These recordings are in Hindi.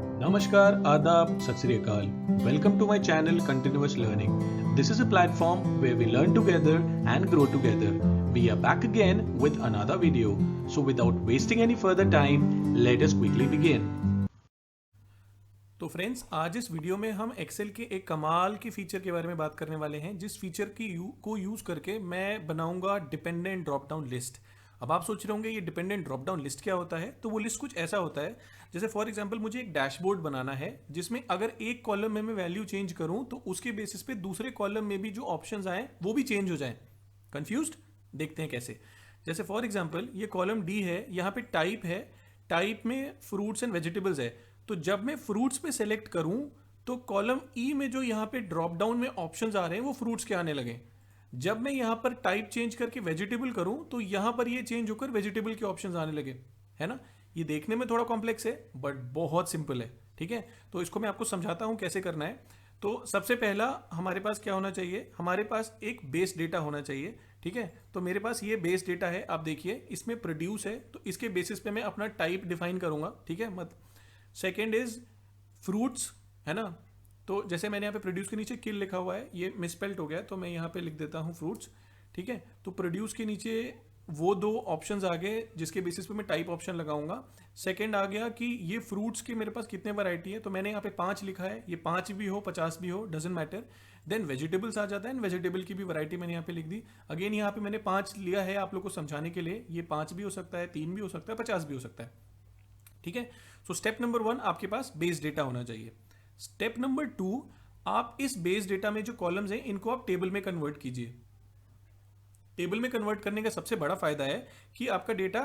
Namaskar, Adab, Sat Sri Akal. Welcome to my channel Continuous Learning. This is a platform where we learn together and grow together. We are back again with another video. So without wasting any further time, let us quickly begin. तो फ्रेंड्स, आज इस वीडियो में हम एक्सेल के एक कमाल की फीचर के बारे में बात करने वाले हैं, जिस फीचर को यूज़ करके मैं बनाऊंगा डिपेंडेंट ड्रॉप डाउन लिस्ट। अब आप सोच रहे होंगे ये डिपेंडेंट ड्रॉप डाउन लिस्ट क्या होता है। तो वो लिस्ट कुछ ऐसा होता है, जैसे फॉर एग्जांपल मुझे एक डैशबोर्ड बनाना है जिसमें अगर एक कॉलम में मैं वैल्यू चेंज करूं तो उसके बेसिस पे दूसरे कॉलम में भी जो ऑप्शंस आए वो भी चेंज हो जाएं। कंफ्यूज्ड? देखते हैं कैसे। जैसे फॉर एग्जांपल ये कॉलम डी है, यहाँ पे टाइप है, टाइप में फ्रूट्स एंड वेजिटेबल्स है। तो जब मैं फ्रूट्स पे सेलेक्ट करूं तो कॉलम ई में जो यहाँ पे ड्रॉप डाउन में ऑप्शंस आ रहे हैं वो फ्रूट्स के आने लगे। जब मैं यहाँ पर टाइप चेंज करके वेजिटेबल करूं तो यहाँ पर ये चेंज होकर वेजिटेबल के ऑप्शंस आने लगे। है ना? ये देखने में थोड़ा कॉम्प्लेक्स है बट बहुत सिंपल है। ठीक है, तो इसको मैं आपको समझाता हूं कैसे करना है। तो सबसे पहला हमारे पास क्या होना चाहिए, हमारे पास एक बेस डेटा होना चाहिए। ठीक है, तो मेरे पास ये बेस डेटा है, आप देखिए इसमें प्रोड्यूस है, तो इसके बेसिस पे मैं अपना टाइप डिफाइन करूंगा। ठीक है, मत सेकेंड इज फ्रूट्स, है ना। तो जैसे मैंने यहाँ पे प्रोड्यूस के नीचे किल लिखा हुआ है, ये मिसपेल्ट हो गया, तो मैं यहाँ पे लिख देता हूँ फ्रूट्स। ठीक है, तो प्रोड्यूस के नीचे वो दो ऑप्शंस आ गए जिसके बेसिस पे मैं टाइप ऑप्शन लगाऊंगा। सेकंड आ गया कि ये फ्रूट्स के मेरे पास कितने वैरायटी है, तो मैंने यहाँ पे 5 लिखा है, ये 5 भी हो 50 भी हो डजेंट मैटर। देन वेजिटेबल्स आ जाता है, वेजिटेबल की भी वैरायटी मैंने यहाँ पे लिख दी। अगेन यहाँ पे मैंने 5 लिया है आप लोग को समझाने के लिए, ये 5 भी हो सकता है, 3 भी हो सकता है, 50 भी हो सकता है। ठीक है, सो स्टेप नंबर 1 आपके पास बेस डेटा होना चाहिए। स्टेप नंबर 2, आप इस बेस डेटा में जो कॉलम्स हैं इनको आप टेबल में कन्वर्ट कीजिए। टेबल में कन्वर्ट करने का सबसे बड़ा फायदा है कि आपका डेटा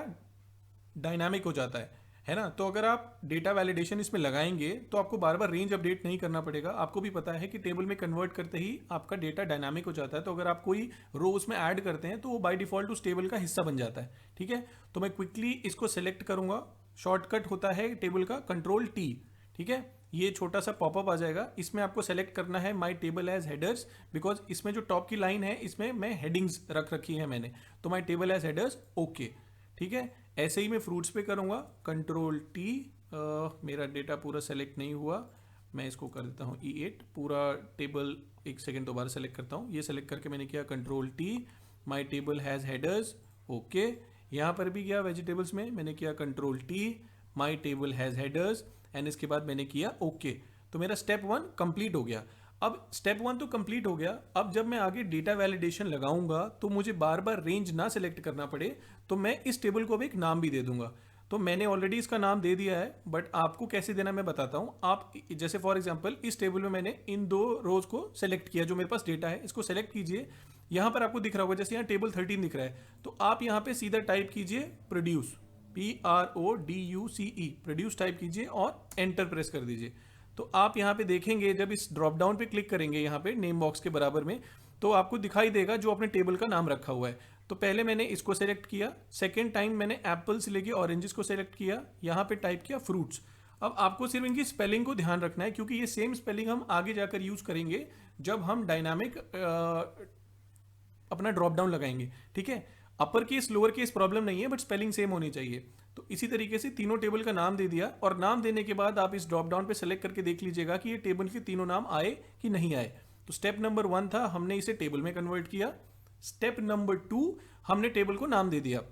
डायनामिक हो जाता है ना। तो अगर आप डेटा वैलिडेशन इसमें लगाएंगे तो आपको बार बार रेंज अपडेट नहीं करना पड़ेगा। आपको भी पता है कि टेबल में कन्वर्ट करते ही आपका डेटा डायनामिक हो जाता है, तो अगर आप कोई रो उसमें ऐड करते हैं तो वो बाय डिफॉल्ट उस टेबल का हिस्सा बन जाता है। ठीक है, तो मैं क्विकली इसको सेलेक्ट करूंगा। शॉर्टकट होता है टेबल का कंट्रोल टी। ठीक है, ये छोटा सा पॉपअप आ जाएगा, इसमें आपको सेलेक्ट करना है my table as headers, because इसमें जो टॉप की लाइन है इसमें मैं हेडिंग्स रख रखी है मैंने, तो my table as headers okay. ठीक है, ऐसे ही मैं फ्रूट्स पे करूंगा कंट्रोल टी। मेरा डेटा पूरा सेलेक्ट नहीं हुआ, मैं इसको कर देता हूँ E8 पूरा टेबल। एक सेकेंड दोबारा सेलेक्ट करता हूँ, ये सेलेक्ट करके मैंने किया control T, my table has headers okay. यहाँ पर भी गया वेजिटेबल्स में, मैंने किया control T, my table has headers and इसके बाद मैंने किया ओके। तो मेरा स्टेप 1 कंप्लीट हो गया। अब स्टेप 1 तो कंप्लीट हो गया, अब जब मैं आगे डेटा वैलिडेशन लगाऊंगा तो मुझे बार बार रेंज ना सेलेक्ट करना पड़े, तो मैं इस टेबल को भी एक नाम भी दे दूंगा। तो मैंने ऑलरेडी इसका नाम दे दिया है, बट आपको कैसे देना मैं बताता हूँ। आप जैसे फॉर एग्जांपल इस टेबल में मैंने इन 2 रोज को सेलेक्ट किया, जो मेरे पास डेटा है इसको सेलेक्ट कीजिए। यहाँ पर आपको दिख रहा होगा, जैसे यहाँ टेबल 13 दिख रहा है, तो आप यहाँ पे सीधा टाइप कीजिए प्रोड्यूस, PRODUCE, प्रोड्यूस टाइप कीजिए और एंटर प्रेस कर दीजिए। तो आप यहाँ पे देखेंगे जब इस ड्रॉप डाउन पे क्लिक करेंगे यहाँ पे नेम बॉक्स के बराबर में, तो आपको दिखाई देगा जो अपने टेबल का नाम रखा हुआ है। तो पहले मैंने इसको सेलेक्ट किया, सेकेंड टाइम मैंने एप्पल से लेके ऑरेंजेस को सेलेक्ट किया, यहाँ पे टाइप किया फ्रूट्स। अब आपको सिर्फ इनकी स्पेलिंग को ध्यान रखना है, क्योंकि ये सेम स्पेलिंग हम आगे जाकर यूज करेंगे जब हम डायनामिक अपना ड्रॉप डाउन लगाएंगे। ठीक है, upper case lower case problem नहीं है, बट स्पेलिंग सेम होनी चाहिए। तो इसी तरीके से तीनों टेबल का नाम दे दिया, और नाम देने के बाद आप इस ड्रॉप डाउन पे सेलेक्ट करके देख लीजिएगा कि ये टेबल के तीनों नाम आए कि नहीं आए। तो स्टेप नंबर 1 था, हमने इसे टेबल में कन्वर्ट किया। स्टेप नंबर 2, हमने टेबल को नाम दे दिया।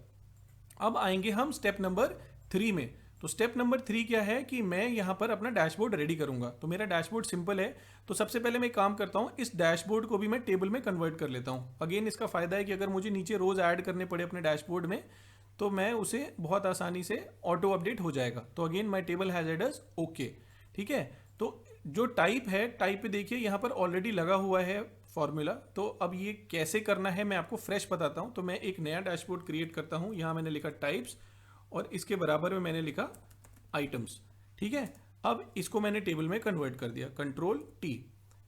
अब आएंगे हम स्टेप नंबर 3 में। तो स्टेप नंबर 3 क्या है कि मैं यहाँ पर अपना डैशबोर्ड रेडी करूंगा। तो मेरा डैशबोर्ड सिंपल है, तो सबसे पहले मैं काम करता हूँ, इस डैशबोर्ड को भी मैं टेबल में कन्वर्ट कर लेता हूँ। अगेन इसका फायदा है कि अगर मुझे नीचे रोज ऐड करने पड़े अपने डैशबोर्ड में, तो मैं उसे बहुत आसानी से ऑटो अपडेट हो जाएगा। तो again my table has headers okay. ठीक है, तो जो टाइप है, टाइप पे देखिए यहाँ पर ऑलरेडी लगा हुआ है फॉर्मूला। तो अब ये कैसे करना है मैं आपको फ्रेश बताता हूँ। तो मैं एक नया डैशबोर्ड क्रिएट करता हूँ, यहाँ मैंने लिखा टाइप्स और इसके बराबर में मैंने लिखा आइटम्स। ठीक है, अब इसको मैंने टेबल में कन्वर्ट कर दिया कंट्रोल टी।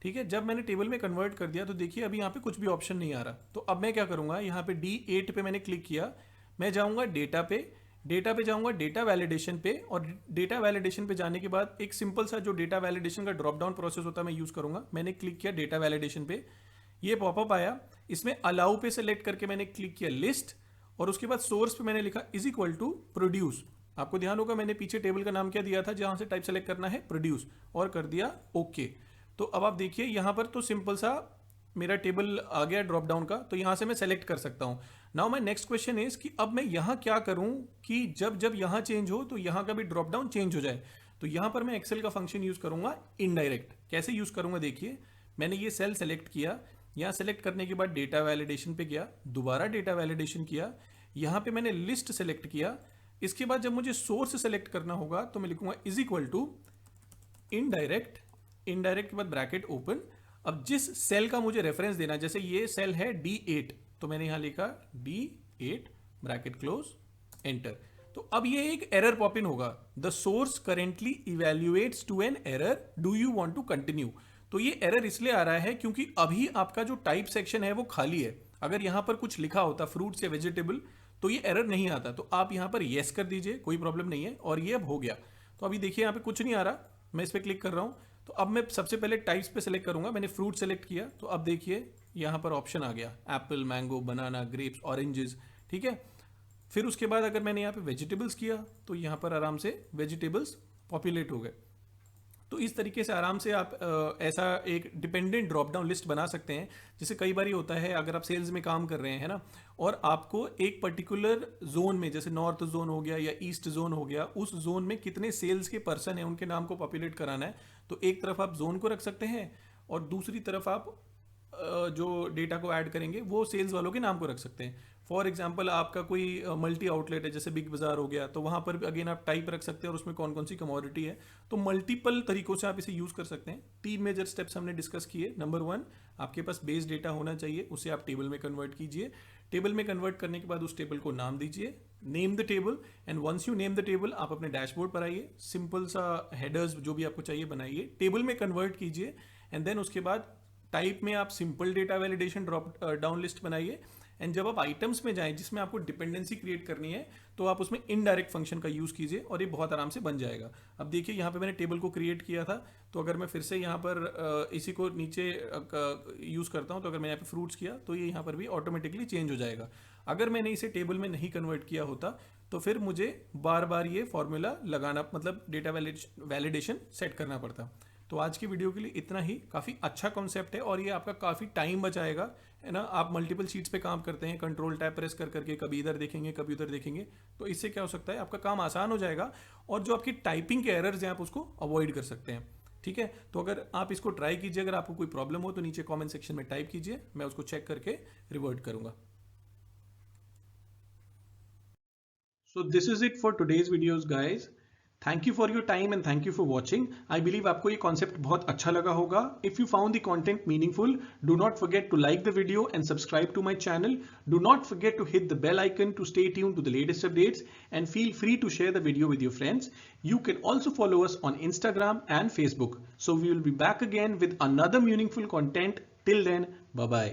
ठीक है, जब मैंने टेबल में कन्वर्ट कर दिया तो देखिए अभी यहाँ पे कुछ भी ऑप्शन नहीं आ रहा। तो अब मैं क्या करूंगा, यहाँ पे D8 पे मैंने क्लिक किया, मैं जाऊंगा डेटा पे, डेटा पे जाऊंगा डेटा वैलिडेशन पे, और डेटा वैलिडेशन पे जाने के बाद एक सिंपल सा जो डेटा वैलिडेशन का ड्रॉप डाउन प्रोसेस होता है मैं यूज करूंगा। मैंने क्लिक किया डेटा वैलिडेशन पे, ये पॉपअप आया, इसमें अलाउ पे सेलेक्ट करके मैंने क्लिक किया लिस्ट, और उसके बाद सोर्स पे मैंने लिखा इज इक्वल टू प्रोड्यूस। आपको ध्यान होगा मैंने पीछे टेबल का नाम क्या दिया था, जहां से टाइप सेलेक्ट करना है प्रोड्यूस, और कर दिया ओके। तो अब आप देखिए यहां पर तो सिंपल सा मेरा टेबल आ गया ड्रॉप डाउन का, तो यहां से मैं सेलेक्ट कर सकता हूं। Now my next question is कि अब मैं यहां क्या करूं कि जब जब यहां चेंज हो तो यहां का भी ड्रॉप डाउन चेंज हो जाए। तो यहां पर मैं एक्सेल का फंक्शन यूज करूंगा इनडायरेक्ट। कैसे यूज करूंगा देखिए, मैंने ये सेल सेलेक्ट किया, यहां सेलेक्ट करने के बाद डेटा वैलिडेशन पे गया, दोबारा डेटा वैलिडेशन किया, यहां पे मैंने लिस्ट सेलेक्ट किया। इसके बाद जब मुझे सोर्स सेलेक्ट करना होगा तो मैं लिखूंगा is equal to indirect, indirect के बाद ब्रैकेट ओपन। अब जिस सेल का मुझे रेफरेंस देना, जैसे ये सेल है D8, तो मैंने यहां लिखा D8 ब्रैकेट क्लोज एंटर। तो अब ये एक एरर पॉप इन होगा, the source currently evaluates to an error, do you want to continue. तो ये एरर इसलिए आ रहा है क्योंकि अभी आपका जो टाइप सेक्शन है वो खाली है। अगर यहां पर कुछ लिखा होता फ्रूट्स या वेजिटेबल तो ये एरर नहीं आता। तो आप यहां पर येस कर दीजिए, कोई प्रॉब्लम नहीं है, और ये अब हो गया। तो अभी देखिए यहां पे कुछ नहीं आ रहा, मैं इस पर क्लिक कर रहा हूं। तो अब मैं सबसे पहले टाइप्स पे सेलेक्ट करूंगा, मैंने फ्रूट सेलेक्ट किया, तो अब देखिए यहां पर ऑप्शन आ गया एप्पल, मैंगो, बनाना, ग्रेप्स, ऑरेंजेस, ठीक है। फिर उसके बाद अगर मैंने यहाँ पे वेजिटेबल्स किया तो यहाँ पर आराम से वेजिटेबल्स पॉपुलेट हो गए। तो इस तरीके से आराम से आप ऐसा एक डिपेंडेंट ड्रॉप डाउन लिस्ट बना सकते हैं। जैसे कई बार होता है अगर आप सेल्स में काम कर रहे हैं ना, और आपको एक पर्टिकुलर जोन में, जैसे नॉर्थ जोन हो गया या ईस्ट जोन हो गया, उस जोन में कितने सेल्स के पर्सन हैं उनके नाम को पॉपुलेट कराना है, तो एक तरफ आप जोन को रख सकते हैं और दूसरी तरफ आप जो डेटा को ऐड करेंगे वो सेल्स वालों के नाम को रख सकते हैं। फॉर एग्जाम्पल आपका कोई मल्टी आउटलेट है, जैसे बिग बाजार हो गया, तो वहां पर अगेन आप टाइप रख सकते हैं और उसमें कौन कौन सी कमोडिटी है। तो मल्टीपल तरीकों से आप इसे यूज कर सकते हैं। 3 मेजर स्टेप्स हमने डिस्कस किए। नंबर 1, आपके पास बेस डेटा होना चाहिए, उसे आप टेबल में कन्वर्ट कीजिए। टेबल में कन्वर्ट करने के बाद उस टेबल को नाम दीजिए, name the table, and once you name the table आप अपने डैशबोर्ड पर आइए, सिंपल सा हेडर्स जो भी आपको चाहिए बनाइए, टेबल में कन्वर्ट कीजिए, एंड देन उसके बाद टाइप में आप simple data validation drop down list बनाइए। एंड जब आप आइटम्स में जाएं जिसमें आपको डिपेंडेंसी क्रिएट करनी है, तो आप उसमें इनडायरेक्ट फंक्शन का यूज कीजिए और ये बहुत आराम से बन जाएगा। अब देखिए यहाँ पे मैंने टेबल को क्रिएट किया था, तो अगर मैं फिर से यहाँ पर इसी को नीचे यूज करता हूँ, तो अगर मैं यहाँ पे फ्रूट्स किया तो ये यहाँ पर भी ऑटोमेटिकली चेंज हो जाएगा। अगर मैंने इसे टेबल में नहीं कन्वर्ट किया होता तो फिर मुझे बार बार ये फॉर्मूला लगाना, मतलब डेटा वैलिडेशन सेट करना पड़ता। तो आज की वीडियो के लिए इतना ही। काफ़ी अच्छा कॉन्सेप्ट है और ये आपका काफ़ी टाइम बचाएगा, है ना। आप मल्टीपल शीट्स पे काम करते हैं, कंट्रोल टैब प्रेस कर करके कभी इधर देखेंगे कभी उधर देखेंगे, तो इससे क्या हो सकता है आपका काम आसान हो जाएगा और जो आपकी टाइपिंग के एरर्स हैं आप उसको अवॉइड कर सकते हैं। ठीक है, तो अगर आप इसको ट्राई कीजिए, अगर आपको कोई प्रॉब्लम हो तो नीचे कॉमेंट सेक्शन में टाइप कीजिए, मैं उसको चेक करके रिवर्ट करूंगा। So this is it for today's videos guys. Thank you for your time and thank you for watching. I believe आपको ये concept बहुत अच्छा लगा होगा. If you found the content meaningful, do not forget to like the video and subscribe to my channel. Do not forget to hit the bell icon to stay tuned to the latest updates and feel free to share the video with your friends. You can also follow us on Instagram and Facebook. So we will be back again with another meaningful content. Till then, bye bye.